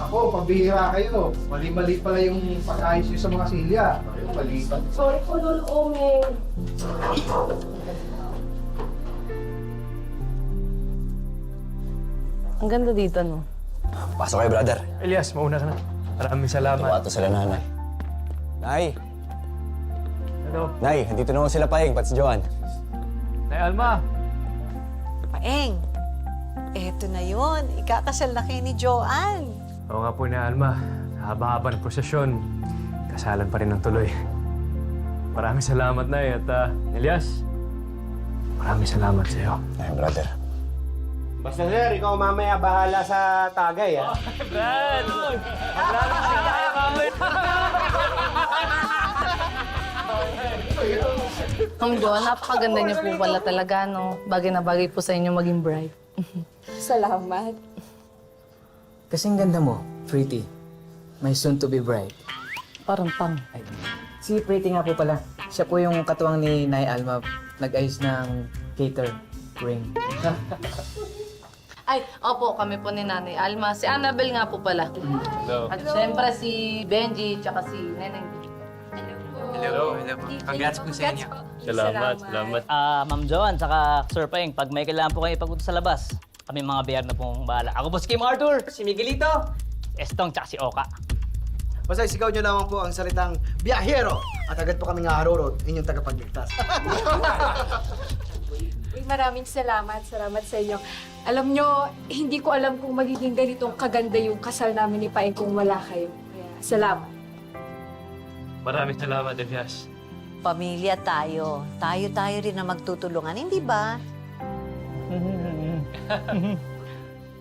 Nako, pabihira kayo. Mali-mali pala yung pag-ayos nyo sa mga silya. Ayun, mali pa. Sorry po, Lolo Omeng. Ang ganda dito, no? Pasok kayo, brother. Elias, mauna ka na. Maraming salamat. Tuwato sila nanay. Nay! Hello. Nay, andito na sila Paeng, pati si Joan. Nay Alma. Paeng, eto na yun. Ikakasal na kayo ni Joanne. Oo nga po na Alma. Haba-haba ng prosesyon. Kasalan pa rin ng tuloy. Maraming salamat, Nay. At Elias, maraming salamat sa iyo. Ay, brother. Basta sir, ikaw mamaya bahala sa tagay, ha? Brad! Maraming salamat! Ma'am Joan, napakaganda niyo po pala talaga, no? Bagay na bagay po sa inyo maging bride. Salamat. Kasing ganda mo, Pretty. My soon-to-be bride. Parang pang. Ay, si Pretty nga po pala. Siya po yung katuwang ni Nay Alma. Nag-ayos ng catering. Ay, opo, kami po ni Nanay Alma. Si Annabel nga po pala. Hello. At syempre si Benji, tsaka si Neneng. Hello. Congrats po sa inyo. Salamat. Ma'am Joan, saka Sir Peng, pag may kailangan po kayo ipagpunta sa labas, kami mga biyar na pong bahala. Ako po si Kim Arthur, si Miguelito, Estong, tsaka si Oka. Basta isigaw nyo lamang po ang salitang biyahero at agad po kaming haharurot, inyong tagapagligtas. Uy, maraming salamat. Salamat sa inyo. Alam nyo, hindi ko alam kung magiging ganitong kaganda yung kasal namin ni Paeng kung wala kayo. Kaya, salamat. Maraming salamat, Elias. Pamilya tayo. Tayo rin na magtutulungan, hindi ba?